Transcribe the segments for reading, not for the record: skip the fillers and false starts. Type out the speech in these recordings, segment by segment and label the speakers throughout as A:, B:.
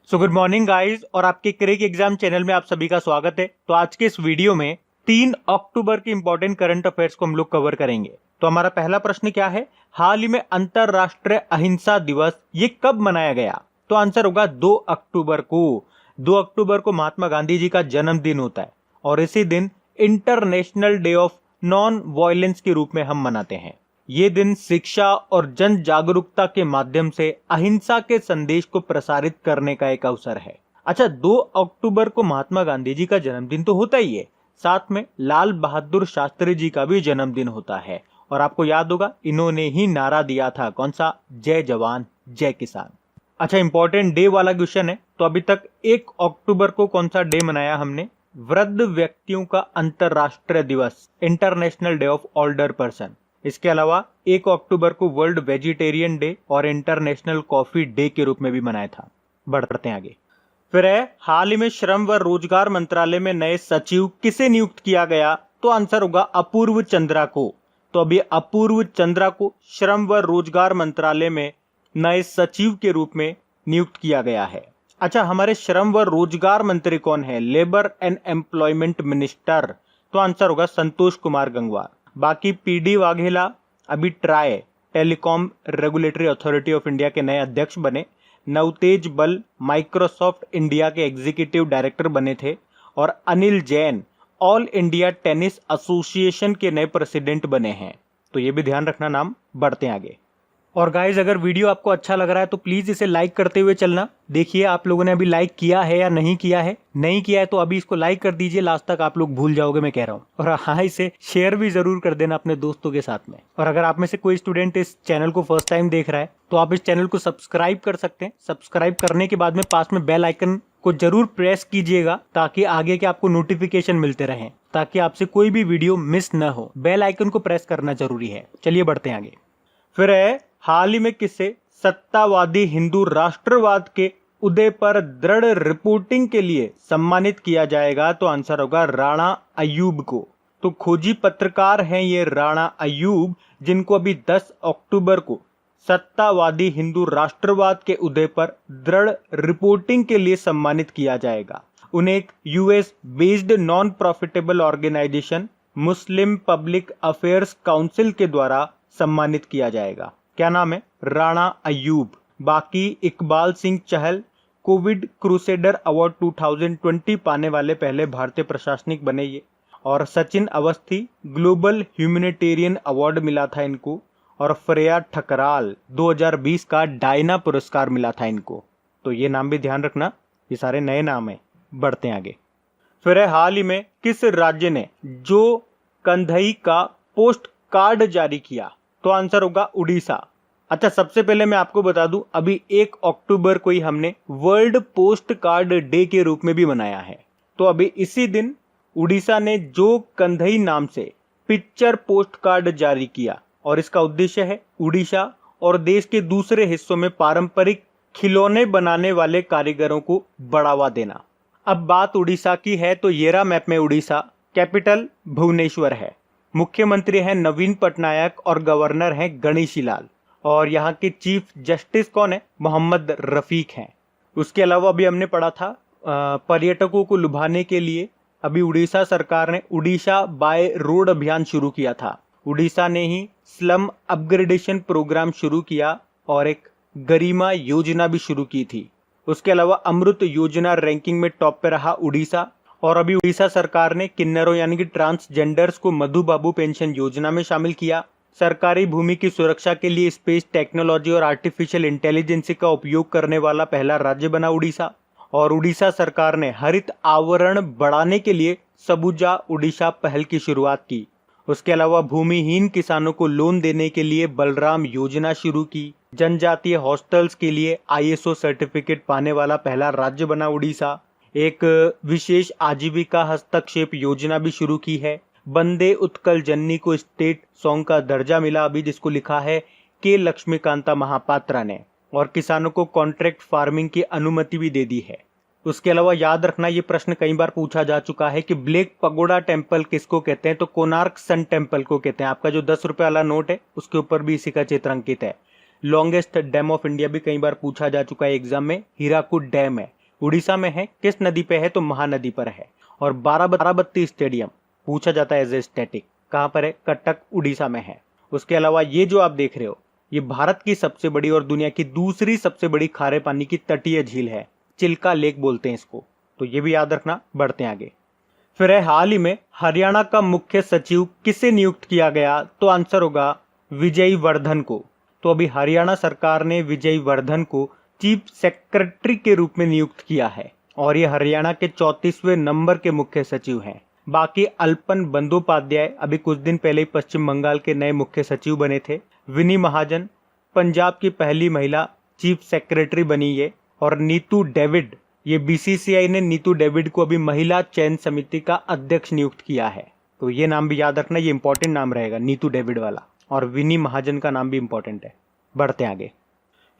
A: So good morning guys और आपके क्रिक exam channel में आप सभी का स्वागत है। तो आज के इस वीडियो में 3 अक्टूबर के इंपॉर्टेंट करंट अफेयर्स को हम लोग कवर करेंगे। तो हमारा पहला प्रश्न क्या है, हाल ही में अंतरराष्ट्रीय अहिंसा दिवस ये कब मनाया गया? तो आंसर होगा 2 अक्टूबर को। 2 अक्टूबर को महात्मा गांधी जी का जन्मदिन होता है और इसी दिन international day of non violence के रूप में हम मनाते हैं। ये दिन शिक्षा और जन जागरूकता के माध्यम से अहिंसा के संदेश को प्रसारित करने का एक अवसर है। अच्छा, 2 अक्टूबर को महात्मा गांधी जी का जन्मदिन तो होता ही है, साथ में लाल बहादुर शास्त्री जी का भी जन्मदिन होता है। और आपको याद होगा इन्होंने ही नारा दिया था, कौन सा? जय जवान जय किसान। अच्छा, इंपॉर्टेंट डे वाला क्वेश्चन है। तो अभी तक 1 अक्टूबर को कौन सा डे मनाया हमने? वृद्ध व्यक्तियों का अंतरराष्ट्रीय दिवस, international day of older person. इसके अलावा 1 अक्टूबर को वर्ल्ड वेजिटेरियन डे और इंटरनेशनल कॉफी डे के रूप में भी मनाया था। बढ़ते हैं आगे। फिर है, हाल ही में श्रम व रोजगार मंत्रालय में नए सचिव किसे नियुक्त किया गया? तो आंसर होगा अपूर्व चंद्रा को। तो अभी अपूर्व चंद्रा को श्रम व रोजगार मंत्रालय में नए सचिव के रूप में नियुक्त किया गया है। अच्छा, हमारे श्रम व रोजगार मंत्री कौन है? Labour and employment minister. तो आंसर होगा संतोष कुमार गंगवार। बाकी पीडी वाघेला अभी try telecom regulatory authority of India के नए अध्यक्ष बने। नवतेज बल माइक्रोसॉफ्ट इंडिया के एग्जीक्यूटिव डायरेक्टर बने थे और Anil Jain all India tennis association के नए प्रेसिडेंट बने हैं। तो ये भी ध्यान रखना नाम। बढ़ते हैं आगे। और गाइज, अगर वीडियो आपको अच्छा लग रहा है तो प्लीज इसे लाइक करते हुए चलना। देखिए आप लोगों ने अभी लाइक किया है या नहीं किया है। नहीं किया है तो अभी इसको लाइक कर दीजिए, लास्ट तक आप लोग भूल जाओगे मैं कह रहा हूँ। और हाँ, इसे शेयर भी जरूर कर देना अपने दोस्तों के साथ में। और अगर आप में से कोई स्टूडेंट इस चैनल को फर्स्ट टाइम देख रहा है तो आप इस चैनल को सब्सक्राइब कर सकते हैं। सब्सक्राइब करने के बाद में पास में बेल आइकन को जरूर प्रेस कीजिएगा ताकि आगे के आपको नोटिफिकेशन मिलते रहें, ताकि आपसे कोई भी वीडियो मिस न हो। बेल आइकन को प्रेस करना जरूरी है। चलिए बढ़ते हैं आगे। फिर है, हाल ही में किसे सत्तावादी हिंदू राष्ट्रवाद के उदय पर दृढ़ रिपोर्टिंग के लिए सम्मानित किया जाएगा? तो आंसर होगा राणा अय्यूब को। तो खोजी पत्रकार हैं ये राणा अय्यूब, जिनको अभी 10 अक्टूबर को सत्तावादी हिंदू राष्ट्रवाद के उदय पर दृढ़ रिपोर्टिंग के लिए सम्मानित किया जाएगा। उन्हें एक US based non profitable organisation Muslim public affairs council के द्वारा सम्मानित किया जाएगा। क्या नाम है? राणा अय्यूब। बाकी Iqbal Singh Chahal Covid crusader award 2020 पाने वाले पहले भारतीय प्रशासनिक बने ये। और Sachin Awasthi global humanitarian award मिला था इनको। और फ्रेया ठकराल 2020 का डायना पुरस्कार मिला था इनको। तो ये नाम भी ध्यान रखना, ये सारे नए नाम है। बढ़ते हैं आगे। फिर है, हाल ही में किस राज्य ने जो कंधई का पोस्ट कार्ड जारी किया? तो आंसर होगा उड़ीसा। अच्छा, सबसे पहले मैं आपको बता दूं, अभी 1 अक्टूबर को ही हमने वर्ल्ड पोस्ट कार्ड डे के रूप में भी मनाया है। तो अभी इसी दिन उड़ीसा ने जो कंधई नाम से पिक्चर पोस्ट कार्ड जारी किया और इसका उद्देश्य है उड़ीसा और देश के दूसरे हिस्सों में पारंपरिक खिलौने बनाने वाले कारीगरों को बढ़ावा देना। अब बात उड़ीसा की है तो येरा मैप में उड़ीसा, कैपिटल भुवनेश्वर है, मुख्यमंत्री हैं नवीन पटनायक और गवर्नर हैं गणेशी लाल। और यहाँ के चीफ जस्टिस कौन है? मोहम्मद रफीक हैं। उसके अलावा अभी हमने पढ़ा था पर्यटकों को लुभाने के लिए अभी उड़ीसा सरकार ने उड़ीसा बाय रोड अभियान शुरू किया था। उड़ीसा ने ही स्लम अपग्रेडेशन प्रोग्राम शुरू किया और एक गरिमा योजना भी शुरू की थी। उसके अलावा अमृत योजना रैंकिंग में टॉप पे रहा उड़ीसा। और अभी उड़ीसा सरकार ने किन्नरों यानी कि ट्रांसजेंडर्स को मधु बाबू पेंशन योजना में शामिल किया। सरकारी भूमि की सुरक्षा के लिए स्पेस टेक्नोलॉजी और आर्टिफिशियल इंटेलिजेंस का उपयोग करने वाला पहला राज्य बना उड़ीसा। और उड़ीसा सरकार ने हरित आवरण बढ़ाने के लिए सबुजा उड़ीसा पहल की शुरुआत की। उसके अलावा भूमिहीन किसानों को लोन देने के लिए बलराम योजना शुरू की। जनजातीय हॉस्टल्स के लिए आईएसओ सर्टिफिकेट पाने वाला पहला राज्य बना उड़ीसा। एक विशेष आजीविका हस्तक्षेप योजना भी शुरू की है। बंदे उत्कल जननी को स्टेट सॉन्ग का दर्जा मिला अभी, जिसको लिखा है के लक्ष्मीकांता महापात्रा ने। और किसानों को कॉन्ट्रैक्ट फार्मिंग की अनुमति भी दे दी है। उसके अलावा याद रखना, ये प्रश्न कई बार पूछा जा चुका है कि ब्लैक पगोडा टेम्पल किसको कहते हैं? तो कोणार्क सन टेम्पल को कहते हैं। आपका जो 10 रुपए वाला नोट है उसके ऊपर भी इसी का चित्र अंकित है। लॉन्गेस्ट डैम ऑफ इंडिया भी कई बार पूछा जा चुका है एग्जाम में, हीराकुड डैम है। उड़ीसा में है, किस नदी पे है तो महानदी पर है। और बाराबत्ती स्टेडियम पूछा जाता है एज ए स्टैटिक, कहाँ पर है, कटक उड़ीसा में है। उसके अलावा ये जो आप देख रहे हो ये भारत की सबसे बड़ी और दुनिया की दूसरी सबसे बड़ी खारे पानी की तटीय झील है, चिल्का लेक बोलते हैं इसको, तो ये भी याद रखना। बढ़ते हैं आगे। फिर है हाल ही में हरियाणा का मुख्य सचिव किसे नियुक्त किया गया, तो आंसर होगा विजय वर्धन को। तो अभी हरियाणा सरकार ने विजय वर्धन को चीफ सेक्रेटरी के रूप में नियुक्त किया है और ये हरियाणा के 34वें नंबर के मुख्य सचिव हैं। बाकी अल्पन बंदोपाध्याय अभी कुछ दिन पहले ही पश्चिम बंगाल के नए मुख्य सचिव बने थे। विनी महाजन पंजाब की पहली महिला चीफ सेक्रेटरी बनी ये। और नीतू डेविड, ये बीसीसीआई ने नीतू डेविड को अभी महिला चयन समिति का अध्यक्ष नियुक्त किया है, तो ये नाम भी याद रखना, ये इंपॉर्टेंट नाम रहेगा नीतू डेविड वाला। और विनी महाजन का नाम भी इंपॉर्टेंट है। बढ़ते हैं आगे।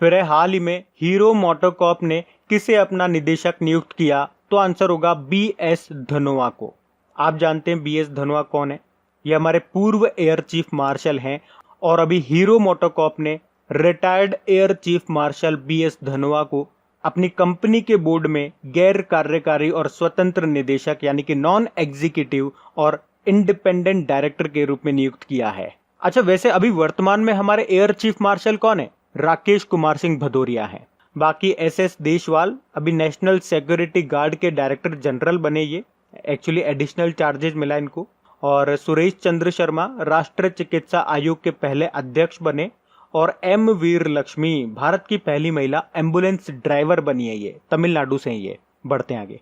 A: फिर है हाल ही में हीरो मोटोकॉर्प ने किसे अपना निदेशक नियुक्त किया, तो आंसर होगा BS धनोआ को। आप जानते हैं BS धनोआ कौन है, ये हमारे पूर्व एयर चीफ मार्शल हैं और अभी हीरो मोटोकॉर्प ने retired air chief marshal BS Dhanoa को अपनी कंपनी के बोर्ड में गैर कार्यकारी और स्वतंत्र निदेशक यानी कि नॉन एग्जीक्यूटिव और इंडिपेंडेंट डायरेक्टर के रूप में नियुक्त किया है। अच्छा, वैसे अभी वर्तमान में हमारे एयर चीफ मार्शल कौन है, राकेश कुमार सिंह भदौरिया हैं। बाकी SS देशवाल अभी नेशनल सिक्योरिटी गार्ड के डायरेक्टर जनरल बने, ये एक्चुअली एडिशनल चार्जेस मिला इनको। और सुरेश चंद्र शर्मा राष्ट्रीय चिकित्सा आयोग के पहले अध्यक्ष बने। और M वीर लक्ष्मी भारत की पहली महिला एम्बुलेंस ड्राइवर बनी है, ये तमिलनाडु से ये। बढ़ते हैं आगे।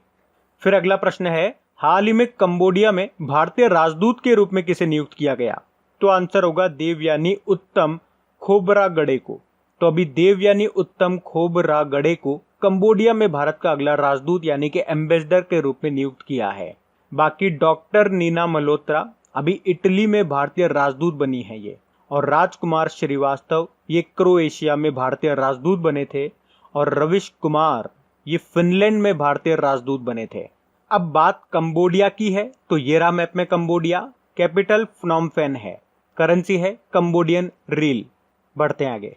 A: फिर अगला प्रश्न है हाल ही में कंबोडिया में भारतीय राजदूत के रूप में किसे नियुक्त किया गया, तो आंसर होगा देवयानी उत्तम खोबरागड़े को। तो अभी देवयानी उत्तम खोबरागड़े को कंबोडिया में भारत का अगला राजदूत यानी कि एम्बेसडर के रूप में नियुक्त किया है। बाकी डॉक्टर नीना मल्होत्रा अभी इटली में भारतीय राजदूत बनी है ये। और राजकुमार श्रीवास्तव ये क्रोएशिया में भारतीय राजदूत बने थे। और रविश कुमार ये फिनलैंड में भारतीय राजदूत बने थे। अब बात कंबोडिया की है, तो ये रहा मैप में कंबोडिया। कैपिटल फ्नॉम पेन है, करेंसी है कंबोडियन रील। बढ़ते हैं आगे।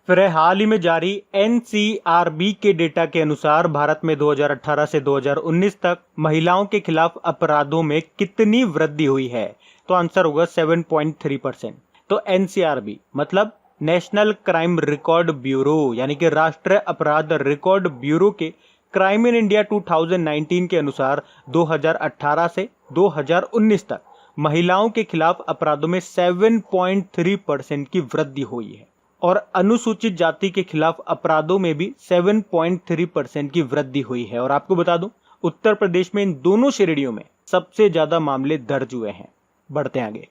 A: फिर है हाल ही में जारी NCRB के डेटा के अनुसार भारत में 2018 से 2019 तक महिलाओं के खिलाफ अपराधों में कितनी वृद्धि हुई है, तो आंसर होगा 7.3%। तो NCRB मतलब नेशनल क्राइम रिकॉर्ड ब्यूरो यानी कि राष्ट्रीय अपराध रिकॉर्ड ब्यूरो के क्राइम इन इंडिया 2019 के अनुसार 2018 से 2019 तक महिलाओं के खिलाफ अपराधों में 7.3% की वृद्धि हुई है। और अनुसूचित जाति के खिलाफ अपराधों में भी 7.3% की वृद्धि हुई है। और आपको बता दूं उत्तर प्रदेश में इन दोनों श्रेणियों में सबसे ज्यादा मामले दर्ज हुए हैं। बढ़ते हैं आगे।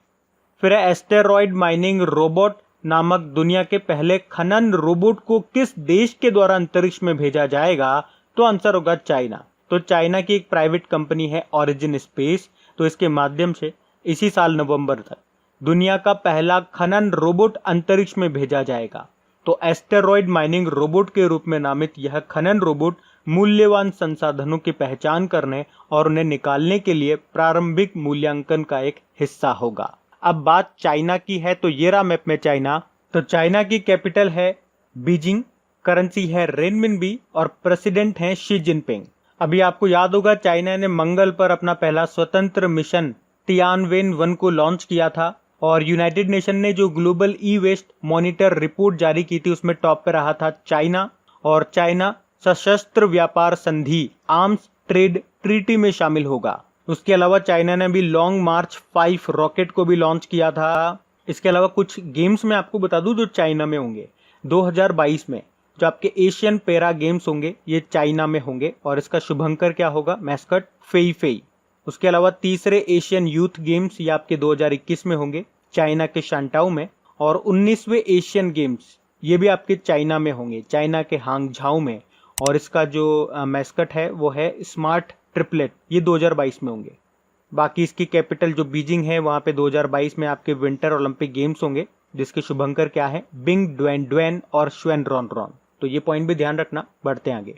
A: फिर है एस्टेरॉयड माइनिंग रोबोट नामक दुनिया के पहले खनन रोबोट को किस देश के द्वारा अंतरिक्ष में भेजा जाएगा, तो आंसर होगा चाइना। तो चाइना की एक प्राइवेट कंपनी है ओरिजिन स्पेस, तो इसके माध्यम से इसी साल नवंबर तक दुनिया का पहला खनन रोबोट अंतरिक्ष में भेजा जाएगा। तो एस्टेरॉयड माइनिंग रोबोट के रूप में नामित यह खनन रोबोट मूल्यवान संसाधनों की पहचान करने और उन्हें निकालने के लिए प्रारंभिक मूल्यांकन का एक हिस्सा होगा। अब बात चाइना की है, तो ये रहा मैप में चाइना। तो चाइना की कैपिटल है बीजिंग, करेंसी है रेनमिनबी और प्रेसिडेंट हैं शी जिनपिंग। अभी आपको याद होगा चाइना ने मंगल पर अपना पहला स्वतंत्र मिशन तियानवेन-1 को लॉन्च किया था और यूनाइटेड नेशन ने जो global e waste monitor report जारी की थी उसमें टॉप पे रहा था चाइना। और चाइना सशस्त्र व्यापार संधि आर्म्स ट्रेड ट्रीटी में शामिल होगा। उसके अलावा चाइना ने भी लॉन्ग मार्च 5 रॉकेट को भी लॉन्च किया था। इसके अलावा कुछ गेम्स में आपको बता दूं जो चाइना में होंगे। 2022 में जो आपके एशियन पैरा गेम्स होंगे ये चाइना में होंगे और इसका शुभंकर क्या होगा, मैस्कट फेई फेई। उसके अलावा तीसरे एशियन यूथ गेम्स ये आपके 2021 में होंगे चाइना के शांटाओ में। और 19वें एशियन गेम्स ये भी आपके चाइना में होंगे, चाइना के हांगझाओ में। और इसका जो मैस्कट है वो है स्मार्ट ट्रिपलेट, ये 2022 में होंगे। बाकी इसकी कैपिटल जो बीजिंग है वहां पे 2022 में आपके विंटर ओलंपिक गेम्स होंगे जिसके शुभंकर क्या है, बिंग ड्वेन ड्वेन और श्वेन रॉन रॉन। तो ये पॉइंट भी ध्यान रखना। बढ़ते हैं आगे।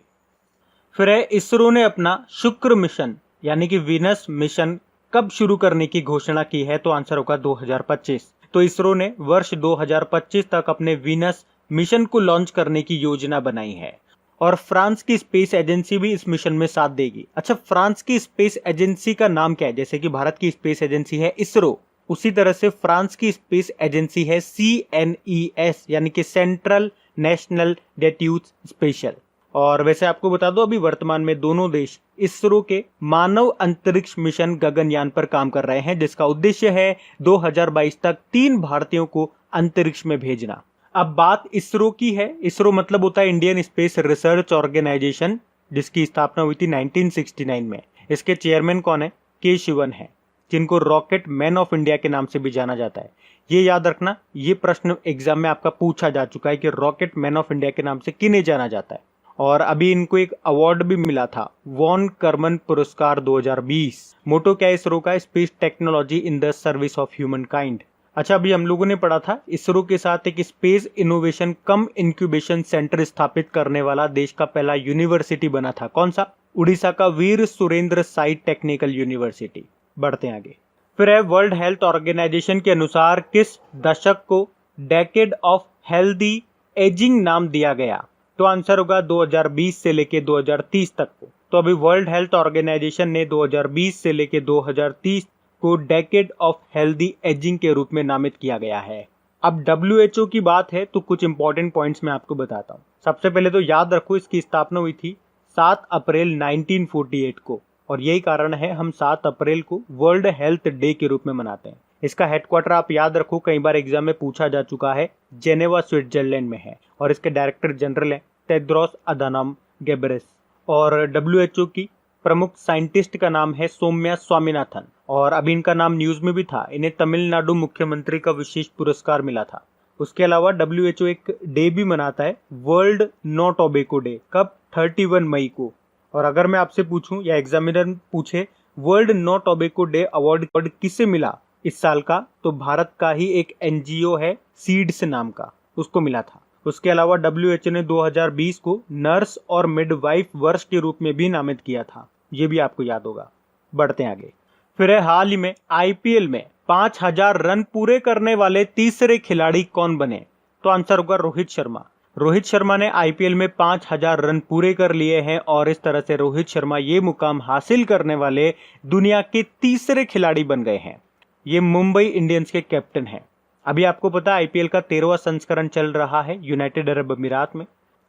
A: फिर है इसरो ने अपना शुक्र मिशन यानी कि वीनस मिशन कब शुरू करने की घोषणा की है, तो आंसर होगा 2025। तो इसरो ने वर्ष 2025 तक अपने वीनस मिशन को लॉन्च करने की योजना बनाई है। और फ्रांस की स्पेस एजेंसी भी इस मिशन में साथ देगी। अच्छा, फ्रांस की स्पेस एजेंसी का नाम क्या है? जैसे कि भारत की स्पेस एजेंसी है इसरो, उसी तरह से फ्रांस की स्पेस एजेंसी है CNES, यानी कि सेंट्रल नेशनल डेट्यूट स्पेशल। और वैसे आपको बता दो, अभी वर्तमान में दोनों देश इसरो के मानव अंतरिक्ष मिशन गगनयान पर काम कर रहे हैं, जिसका उद्देश्य है 2022 तक 3 भारतीयों को अंतरिक्ष में भेजना। अब बात इसरो की है। इसरो मतलब होता है इंडियन स्पेस रिसर्च ऑर्गेनाइजेशन, जिसकी स्थापना हुई थी 1969 में। इसके चेयरमैन कौन है? के शिवन है, जिनको रॉकेट मैन ऑफ इंडिया के नाम से भी जाना जाता है। ये याद रखना, ये प्रश्न एग्जाम में आपका पूछा जा चुका है कि रॉकेट मैन ऑफ इंडिया के नाम से किन्हें जाना जाता है। और अभी इनको एक अवार्ड भी मिला था, वॉन कर्मन पुरस्कार 2020। मोटो क्या है इसरो का? Space technology in the service of human kind. अच्छा, अभी हम लोगों ने पढ़ा था इसरो के साथ एक स्पेस इनोवेशन कम इंक्यूबेशन सेंटर स्थापित करने वाला देश का पहला यूनिवर्सिटी बना था। कौन सा? उड़ीसा का वीर सुरेंद्र साई टेक्निकल यूनिवर्सिटी। बढ़ते हैं आगे। फिर है वर्ल्ड हेल्थ ऑर्गेनाइजेशन के अनुसार किस दशक को डेकेड ऑफ हेल्दी एजिंग नाम दिया गया? तो आंसर होगा 2020 से लेके 2030 तक को। तो अभी वर्ल्ड हेल्थ ऑर्गेनाइजेशन ने 2020 से लेके 2030 को डेकेड ऑफ हेल्दी एजिंग के रूप में नामित किया गया है। अब WHO की बात है तो कुछ इंपॉर्टेंट पॉइंट्स मैं आपको बताता हूँ। सबसे पहले तो याद रखो, इसकी स्थापना हुई थी 7 अप्रैल 1948 को, और यही कारण है हम 7 अप्रैल को वर्ल्ड हेल्थ डे के रूप में मनाते हैं। इसका हेडक्वार्टर आप याद रखो, कई बार एग्जाम में पूछा जा चुका है, जेनेवा स्विट्जरलैंड में है, और इसके डायरेक्टर जनरल हैं टेड्रोस अधानम गेब्रेयेसस। और WHO की प्रमुख साइंटिस्ट का नाम है सौम्या स्वामीनाथन, और अभी इनका नाम न्यूज में भी था, इन्हें तमिलनाडु मुख्यमंत्री का विशेष पुरस्कार मिला था। उसके अलावा WHO एक डे भी मनाता है, वर्ल्ड नो टोबैको डे। कब? 31 मई को। और अगर मैं आपसे पूछूं या एग्जामिनर पूछे World No Tobacco Day award किसे मिला इस साल का, तो भारत का ही एक NGO है सीड्स नाम का, उसको मिला था। उसके अलावा WHO ने 2020 को नर्स और मिडवाइफ वर्ष के रूप में भी नामित किया था, ये भी आपको याद होगा। बढ़ते हैं आगे। फिर है हाल ही में IPL में 5000 रन पूरे करने वाले तीसरे खिलाड़ी कौन बने? तो आंसर होगा रोहित शर्मा। रोहित शर्मा ने IPL में 5000 रन पूरे कर लिए हैं, और इस तरह से रोहित शर्मा ये मुकाम हासिल करने वाले दुनिया के तीसरे खिलाड़ी बन गए हैं। ये मुंबई इंडियंस के कैप्टन हैं। अभी आपको पता है IPL का 13वां संस्करण चल रहा है यूनाइटेड अरब अमीरात में,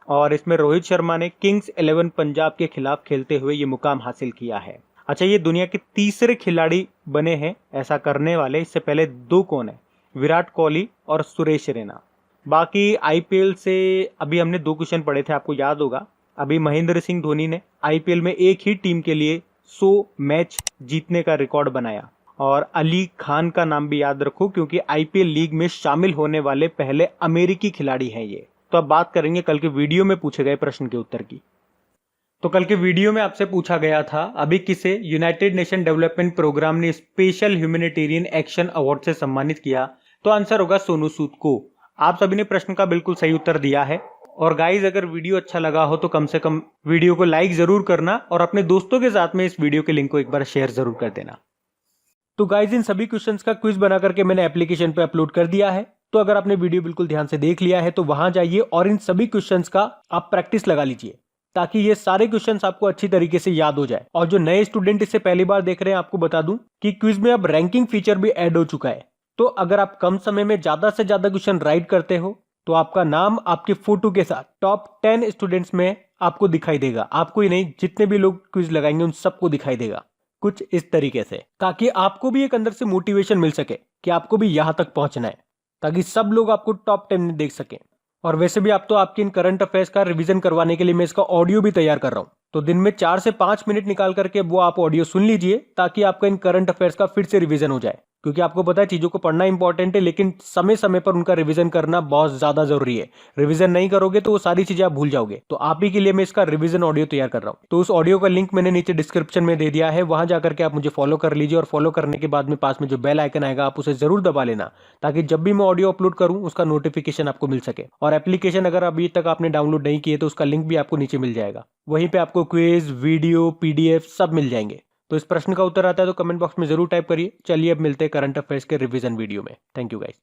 A: और इसमें रोहित शर्मा ने किंग्स 11 पंजाब के खिलाफ खेलते हुए ये मुकाम हासिल किया है। अच्छा, ये दुनिया के तीसरे खिलाड़ी बने हैं ऐसा करने वाले। इससे पहले 2 कौन है? विराट कोहली और सुरेश रैना। बाकी IPL से अभी हमने 2 क्वेश्चन पढ़े थे, आपको याद होगा। अभी महेंद्र सिंह धोनी ने IPL में एक ही टीम के लिए 100 मैच जीतने का रिकॉर्ड बनाया, और अली खान का नाम भी याद रखो, क्योंकि IPL लीग में शामिल होने वाले पहले अमेरिकी खिलाड़ी हैं ये। तो अब बात करेंगे कल के वीडियो में पूछे गए प्रश्न के उत्तर की। तो कल के वीडियो में आपसे पूछा गया था, अभी किसे यूनाइटेड नेशन डेवलपमेंट प्रोग्राम ने स्पेशल ह्यूमैनिटेरियन एक्शन अवार्ड से सम्मानित किया? तो आंसर होगा सोनू सूद को। आप सभी ने प्रश्न का बिल्कुल सही उत्तर दिया है। और गाइज, अगर वीडियो अच्छा लगा हो तो कम से कम वीडियो को लाइक जरूर करना, और अपने दोस्तों के साथ में इस वीडियो के लिंक को एक बार शेयर जरूर कर देना। तो गाइज, इन सभी क्वेश्चंस का क्विज बना करके मैंने एप्लीकेशन पे अपलोड कर दिया है। तो अगर आपने वीडियो बिल्कुल ध्यान से देख लिया है तो वहां जाइए और इन सभी क्वेश्चंस का आप प्रैक्टिस लगा लीजिए, ताकि ये सारे क्वेश्चंस आपको अच्छी तरीके से याद हो जाए। और जो नए स्टूडेंट इसे पहली बार देख रहे हैं, आपको बता दूं कि क्विज में अब रैंकिंग फीचर भी ऐड हो चुका है। तो अगर आप कम समय में ज्यादा से ज्यादा क्वेश्चन राइट करते हो तो आपका नाम आपके फोटो के साथ टॉप 10 स्टूडेंट्स में आपको दिखाई देगा। आपको ही नहीं, जितने भी लोग क्विज लगाएंगे उन सबको दिखाई देगा, कुछ इस तरीके से, ताकि आपको भी एक अंदर से मोटिवेशन मिल सके कि आपको भी यहां तक पहुंचना है, ताकि सब लोग आपको टॉप 10 में देख सकें। और वैसे भी आप तो आपके इन करंट अफेयर्स का रिवीजन करवाने के लिए मैं इसका ऑडियो भी तैयार कर रहा हूं। तो दिन में 4 से 5 मिनट निकाल करके वो आप ऑडियो सुन लीजिए, ताकि आपका इन करंट अफेयर्स का फिर से रिवीजन हो जाए। क्योंकि आपको पता है चीजों को पढ़ना इंपॉर्टेंट है, लेकिन समय समय पर उनका रिवीजन करना बहुत ज्यादा जरूरी है। रिवीजन नहीं करोगे तो वो सारी चीजें आप भूल जाओगे। तो आप ही के लिए मैं इसका रिवीजन ऑडियो तैयार कर रहा हूँ। तो उस ऑडियो का लिंक मैंने नीचे डिस्क्रिप्शन में दे दिया है, वहां जाकर के आप मुझे फॉलो कर लीजिए। और फॉलो करने के बाद में पास में जो बेल आइकन आएगा आप उसे जरूर दबा लेना, ताकि जब भी मैं ऑडियो अपलोड करूं उसका नोटिफिकेशन आपको मिल सके। और एप्लीकेशन अगर अभी तक आपने डाउनलोड नहीं किए तो उसका लिंक भी आपको नीचे मिल जाएगा। वहीं पे आपको क्विज, वीडियो, PDF सब मिल जाएंगे। तो इस प्रश्न का उत्तर आता है तो कमेंट बॉक्स में जरूर टाइप करिए। चलिए अब मिलते हैं करंट अफेयर्स के रिवीजन वीडियो में। Thank you guys.